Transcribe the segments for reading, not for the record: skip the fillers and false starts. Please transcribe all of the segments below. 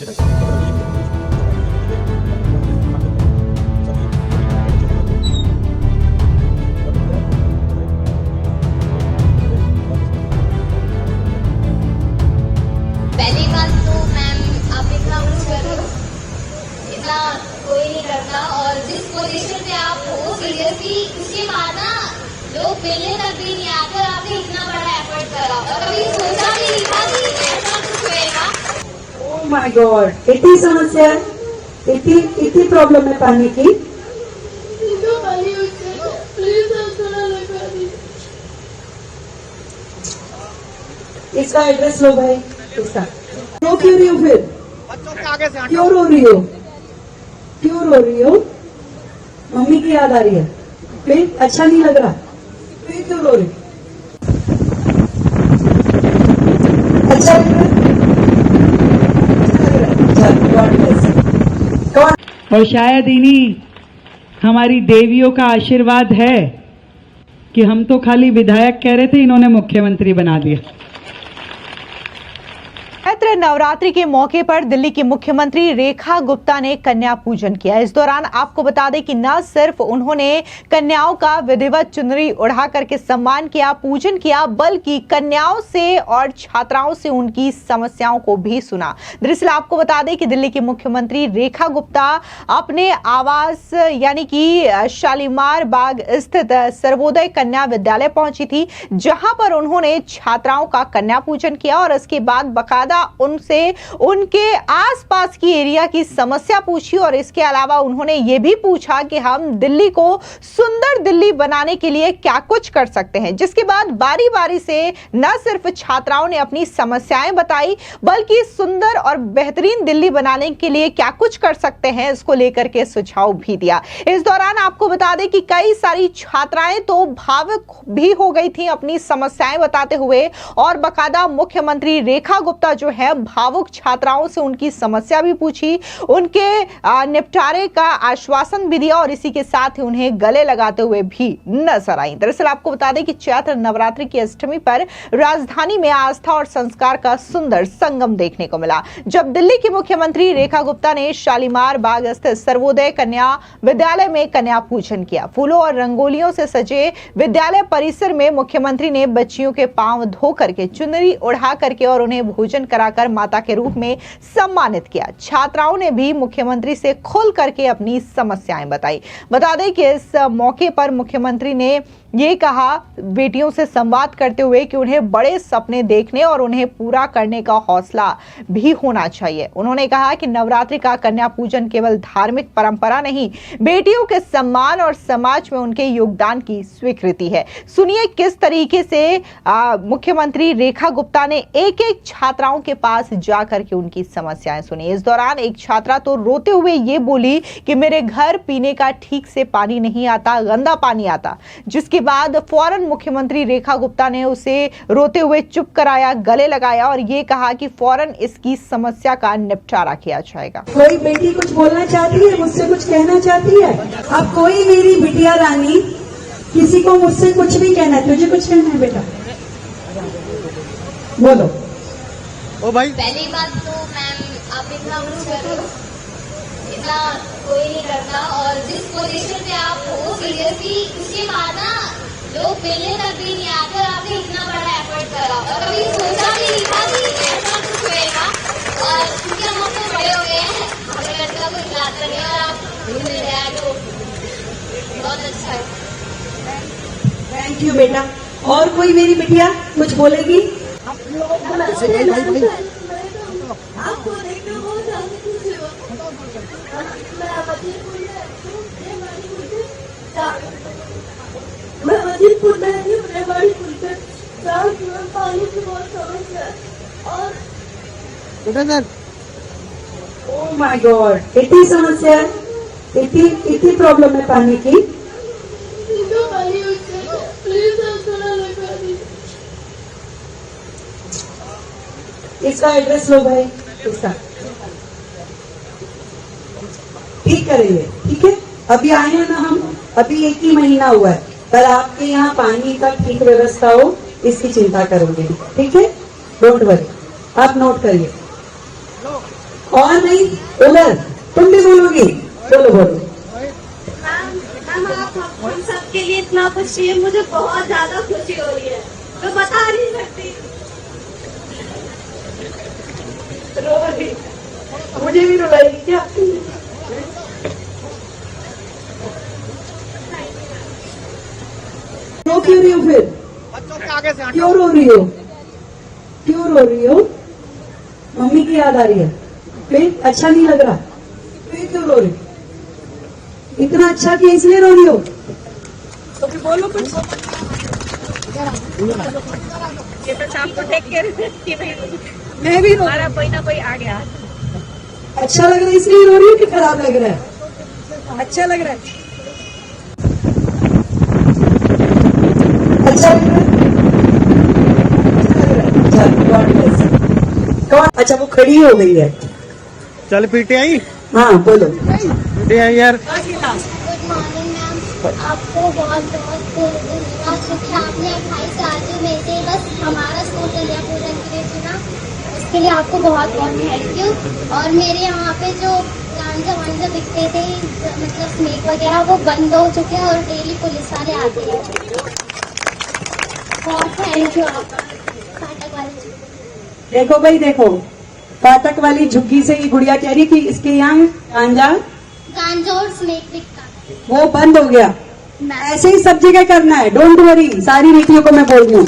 पहली बात तो मैम आप इतना कोई नहीं करता और जिस पोजीशन पे आप हो सीरियसली उसके बाद ना लोग मिलने तक भी नहीं आकर आपने इतना बड़ा एफर्ट करा और कभी सोचा भी नहीं था कि ऐसा कुछ होएगा। ओह माय गॉड, इतनी समस्या है, इतनी प्रॉब्लम है पानी की। इसका एड्रेस लो भाई, इसका रो क्यों रही हो फिर? क्यों रो रही हो? क्यों रो रही हो? मम्मी की याद आ रही है, फिर अच्छा नहीं लग रहा, फिर क्यों रो रही? अच्छा लग रहा है? और शायद इन्हीं हमारी देवियों का आशीर्वाद है कि हम तो खाली विधायक कह रहे थे, इन्होंने मुख्यमंत्री बना दिया। चैत्र नवरात्रि के मौके पर दिल्ली की मुख्यमंत्री रेखा गुप्ता ने कन्या पूजन किया। इस दौरान आपको बता दें कि न सिर्फ उन्होंने कन्याओं का विधिवत चुनरी उड़ा करके सम्मान किया, पूजन किया, बल्कि कन्याओं से और छात्राओं से उनकी समस्याओं को भी सुना। दरअसल आपको बता दें कि दिल्ली की मुख्यमंत्री रेखा गुप्ता अपने आवास यानी कि शालीमार बाग स्थित सर्वोदय कन्या विद्यालय पहुंची थी, जहां पर उन्होंने छात्राओं का कन्या पूजन किया और इसके बाद बकायदा उनसे उनके आसपास की एरिया की समस्या पूछी और इसके अलावा उन्होंने ये भी पूछा कि हम दिल्ली को सुंदर दिल्ली बनाने के लिए क्या कुछ कर सकते हैं। जिसके बाद बारी बारी से न सिर्फ छात्राओं ने अपनी समस्याएं बताई, बल्कि सुंदर और बेहतरीन दिल्ली बनाने के लिए क्या कुछ कर सकते हैं इसको लेकर के सुझाव भी दिया। इस दौरान आपको बता दें कि कई सारी छात्राएं तो भावुक भी हो गई थी अपनी समस्याएं बताते हुए और बकायदा मुख्यमंत्री रेखा गुप्ता जो है भावुक छात्राओं से उनकी समस्या भी पूछी, उनके निपटारे का आश्वासन भी दिया और इसी के साथ ही उन्हें गले लगाते हुए भी नजर आई। दरअसल आपको बता दें कि चैत्र नवरात्रि की अष्टमी पर राजधानी में आस्था और संस्कार का सुंदर संगम देखने को मिला, जब दिल्ली की मुख्यमंत्री रेखा गुप्ता ने शालीमार बाग स्थित सर्वोदय कन्या विद्यालय में कन्या पूजन किया। फूलों और रंगोलियों से सजे विद्यालय परिसर में मुख्यमंत्री ने बच्चियों के पांव धो करके, चुनरी उड़ा करके और उन्हें भोजन कराकर माता के रूप में सम्मानित किया। छात्राओं ने भी मुख्यमंत्री से खुल करके अपनी समस्याएं बताई। बता दें कि इस मौके पर मुख्यमंत्री ने ये कहा बेटियों से संवाद करते हुए कि उन्हें बड़े सपने देखने और उन्हें पूरा करने का हौसला भी होना चाहिए। उन्होंने कहा कि नवरात्रि का कन्या पूजन केवल धार्मिक परंपरा नहीं, बेटियों के सम्मान और समाज में उनके योगदान की स्वीकृति है। सुनिए किस तरीके से मुख्यमंत्री रेखा गुप्ता ने एक एक छात्राओं के पास जाकर के उनकी समस्याएं सुनी। इस दौरान एक छात्रा तो रोते हुए ये बोली कि मेरे घर पीने का ठीक से पानी नहीं आता, गंदा पानी आता, जिसके बाद फौरन मुख्यमंत्री रेखा गुप्ता ने उसे रोते हुए चुप कराया, गले लगाया और ये कहा कि फौरन इसकी समस्या का निपटारा किया जाएगा। कोई बेटी कुछ बोलना चाहती है, मुझसे कुछ कहना चाहती है? अब कोई मेरी बिटिया रानी किसी को मुझसे कुछ भी कहना है? तुझे कुछ कहना है बेटा? बोलो। ओ भाई, पहली बात तो मैम आप इतना कोई नहीं करता और जिस पोजीशन पे आप हो सीरियसली उसके बाद ना लोग मिलने तक भी नहीं आकर आपने इतना बड़ा एफर्ट करा और कभी सोचा भी नहीं था कि ऐसा कुछ होएगा। और क्योंकि हम तो बड़े हो गए हैं, हमें लड़का को खिलाते नहीं और आप मिल रहे हैं तो बहुत अच्छा है। थैंक यू बेटा। और कोई मेरी बिटिया कुछ बोलेगी? आपको देखकर बहुत ज्यादा खुशी हुआ। मैं मजीदपुर में रहती हूँ, मैं बड़ी खुलकर पानी की बहुत समस्या है और ओह माय गॉड, इतनी समस्या है, इतनी प्रॉब्लम है पानी की। प्लीज आप थोड़ा लगा दीजिए। इसका एड्रेस लो भाई, इसका ठीक करेंगे, ठीक है? अभी आए हैं ना हम, अभी 1 ही महीना हुआ है, पर आपके यहाँ पानी का ठीक व्यवस्था हो इसकी चिंता करोगे, ठीक है? डोंट वरी, आप नोट करिए। और नहीं उधर तुम भी बोलोगी, बोलो बोलो। मैम आप हम सबके लिए इतना खुशी है, मुझे बहुत ज्यादा खुशी हो रही है, मैं बता नहीं सकती। रो रही, मुझे भी रुलाएगी क्या? रो क्यों रही हो फिर? क्यों रो रही हो? क्यों रो रही हो? मम्मी की याद आ रही है, फिर अच्छा नहीं लग रहा, फिर क्यों रो रही? इतना अच्छा किया इसलिए रो रही हो? तो फिर बोलो कुछ। ये बस आपको देख के मैं भी रो, हमारा कोई ना कोई आ गया। अच्छा लग रहा है इसलिए रो रही हो कि खराब लग रहा है? अच्छा लग रहा है, अच्छा लग रहा है, अच्छा वो खड़ी हो गई है। चल पीटे आई, हाँ बोलो। पीटे आई यार। गुड मॉर्निंग मैम, आपको बहुत बहुत धन्यवाद क्योंकि आपने 28 राज्यों में से बस हमारा स्कूल कन्या पूजन के लिए चुना, उसके लिए आपको बहुत बहुत थैंक यू। और मेरे यहाँ पे जो गांजा वांजा दिखते थे, मतलब स्नेक वगैरह, वो बंद हो चुके हैं और डेली पुलिस वाले आते हैं। बहुत थैंक यू आपका। फाटक वाले देखो भाई देखो, फाटक वाली झुग्गी से ये गुड़िया कह रही कि इसके यहाँ गांजा और स्नेक दिखता है। वो बंद हो गया। ऐसे ही सब जगह करना है, डोंट वरी, सारी नीतियों को मैं बोल दूँ।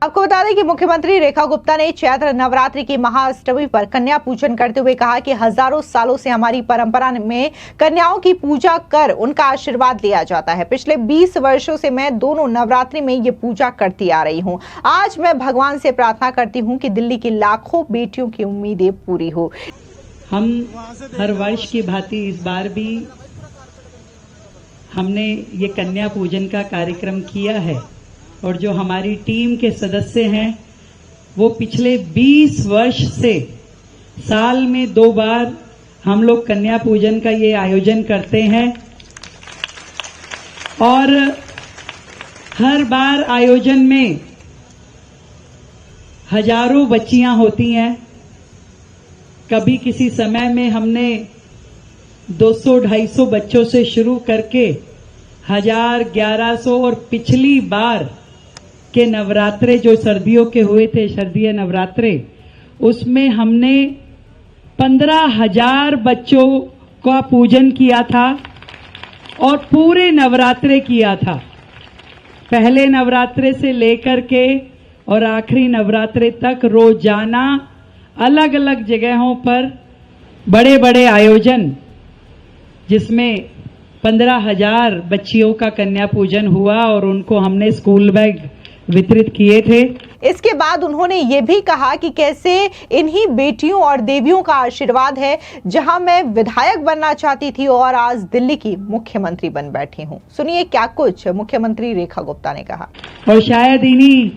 आपको बता दें कि मुख्यमंत्री रेखा गुप्ता ने चैत्र नवरात्रि की महाअष्टमी पर कन्या पूजन करते हुए कहा कि हजारों सालों से हमारी परंपरा में कन्याओं की पूजा कर उनका आशीर्वाद लिया जाता है। पिछले 20 वर्षों से मैं दोनों नवरात्रि में ये पूजा करती आ रही हूँ। आज मैं भगवान से प्रार्थना करती हूँ कि दिल्ली की लाखों बेटियों की उम्मीदें पूरी हो। हम हर वर्ष की भांति इस बार भी हमने ये कन्या पूजन का कार्यक्रम किया है और जो हमारी टीम के सदस्य हैं वो पिछले 20 वर्ष से साल में 2 बार हम लोग कन्या पूजन का ये आयोजन करते हैं और हर बार आयोजन में हजारों बच्चियां होती हैं। कभी किसी समय में हमने 200-250 बच्चों से शुरू करके 1000-1100 और पिछली बार के नवरात्रे जो सर्दियों के हुए थे, सर्दीय नवरात्रे, उसमें हमने 15,000 बच्चों का पूजन किया था और पूरे नवरात्रे किया था। पहले नवरात्रे से लेकर के और आखिरी नवरात्रे तक रोजाना अलग अलग जगहों पर बड़े बड़े आयोजन, जिसमें 15,000 बच्चियों का कन्या पूजन हुआ और उनको हमने स्कूल बैग वितरित किए थे। इसके बाद उन्होंने ये भी कहा कि कैसे इन्हीं बेटियों और देवियों का आशीर्वाद है, जहां मैं विधायक बनना चाहती थी और आज दिल्ली की मुख्यमंत्री बन बैठी हूं। सुनिए क्या कुछ मुख्यमंत्री रेखा गुप्ता ने कहा। और शायद इन्हीं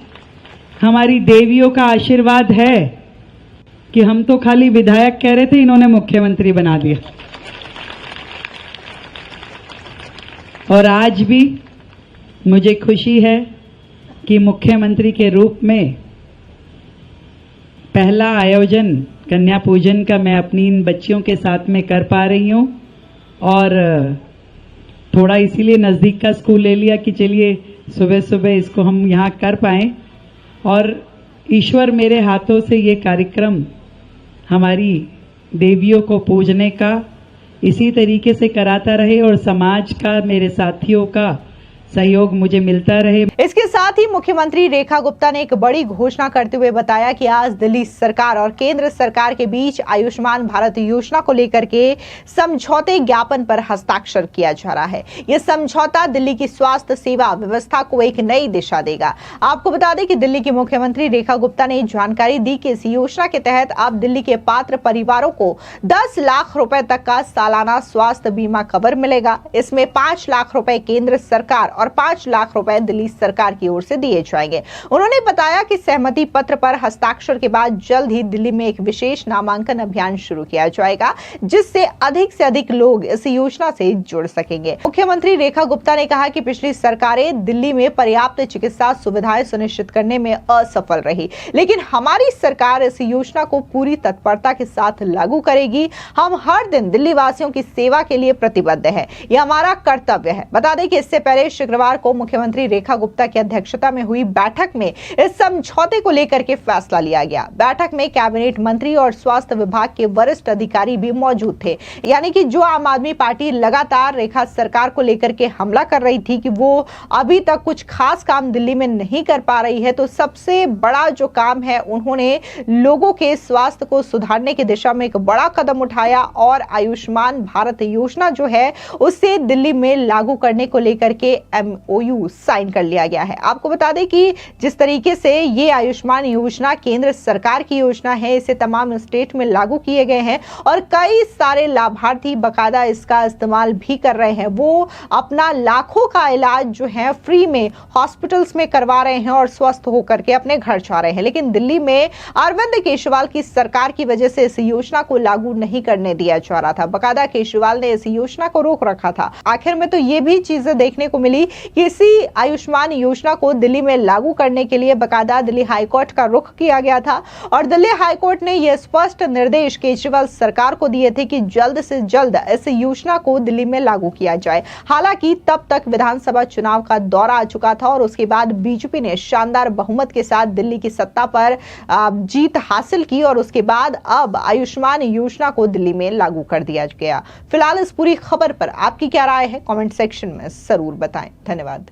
हमारी देवियों का आशीर्वाद है कि हम तो खाली विधायक कह रहे थे, इन्होंने मुख्यमंत्री बना दिया। और आज भी मुझे खुशी है कि मुख्यमंत्री के रूप में पहला आयोजन कन्या पूजन का मैं अपनी इन बच्चियों के साथ में कर पा रही हूं और थोड़ा इसीलिए नज़दीक का स्कूल ले लिया कि चलिए सुबह सुबह इसको हम यहाँ कर पाएं। और ईश्वर मेरे हाथों से ये कार्यक्रम हमारी देवियों को पूजने का इसी तरीके से कराता रहे और समाज का, मेरे साथियों का सहयोग मुझे मिलता रहे। इसके साथ ही मुख्यमंत्री रेखा गुप्ता ने एक बड़ी घोषणा करते हुए बताया कि आज दिल्ली सरकार और केंद्र सरकार के बीच आयुष्मान भारत योजना को लेकर के समझौते ज्ञापन पर हस्ताक्षर किया जा रहा है। यह समझौता दिल्ली की स्वास्थ्य सेवा व्यवस्था को एक नई दिशा देगा। आपको बता दें कि दिल्ली की मुख्यमंत्री रेखा गुप्ता ने जानकारी दी कि इस योजना के तहत अब दिल्ली के पात्र परिवारों को 10 लाख रुपए तक का सालाना स्वास्थ्य बीमा कवर मिलेगा। इसमें 5 लाख रुपए केंद्र सरकार और 5 लाख रुपए दिल्ली सरकार की ओर से दिए जाएंगे। उन्होंने बताया कि सहमति पत्र पर हस्ताक्षर के बाद जल्द ही दिल्ली में एक विशेष नामांकन अभियान शुरू किया जाएगा, जिससे अधिक से अधिक लोग इस योजना से जुड़ सकेंगे। मुख्यमंत्री रेखा गुप्ता ने कहा कि पिछली सरकारें दिल्ली में पर्याप्त चिकित्सा सुविधाएं सुनिश्चित करने में असफल रही, लेकिन हमारी सरकार इस योजना को पूरी तत्परता के साथ लागू करेगी। हम हर दिन दिल्ली वासियों की सेवा के लिए प्रतिबद्ध है, यह हमारा कर्तव्य है। बता दें कि इससे पहले शुक्रवार को मुख्यमंत्री रेखा गुप्ता की अध्यक्षता में हुई बैठक में इस समझौते को लेकर के फैसला लिया गया। बैठक में कैबिनेट मंत्री और स्वास्थ्य विभाग के वरिष्ठ अधिकारी भी मौजूद थे। यानी कि जो आम आदमी पार्टी लगातार रेखा सरकार को लेकर के हमला कर रही थी कि वो अभी तक कुछ खास काम दिल्ली में नहीं कर पा रही है, तो सबसे बड़ा जो काम है, उन्होंने लोगों के स्वास्थ्य को सुधारने की दिशा में एक बड़ा कदम उठाया और आयुष्मान भारत योजना जो है उसे दिल्ली में लागू करने को लेकर के MOU साइन कर लिया गया है। आपको बता दें कि जिस तरीके से ये आयुष्मान योजना केंद्र सरकार की योजना है, इसे तमाम स्टेट में लागू किए गए हैं और कई सारे लाभार्थी बकायदा इसका इस्तेमाल भी कर रहे हैं। वो अपना लाखों का इलाज जो है फ्री में हॉस्पिटल्स में करवा रहे हैं और स्वस्थ होकर के अपने घर जा रहे हैं। लेकिन दिल्ली में अरविंद केजरीवाल की सरकार की वजह से इस योजना को लागू नहीं करने दिया जा रहा था। बकायदा केजरीवाल ने इस योजना को रोक रखा था। आखिर में तो ये भी चीजें देखने को मिली कि इसी आयुष्मान योजना को दिल्ली में लागू करने के लिए बकायदा दिल्ली हाईकोर्ट का रुख किया गया था और दिल्ली हाईकोर्ट ने यह स्पष्ट निर्देश केजरीवाल सरकार को दिए थे कि जल्द से जल्द इस योजना को दिल्ली में लागू किया जाए। हालांकि तब तक विधानसभा चुनाव का दौरा आ चुका था और उसके बाद बीजेपी ने शानदार बहुमत के साथ दिल्ली की सत्ता पर जीत हासिल की और उसके बाद अब आयुष्मान योजना को दिल्ली में लागू कर दिया गया। फिलहाल इस पूरी खबर पर आपकी क्या राय है, कमेंट सेक्शन में जरूर बताएं। धन्यवाद।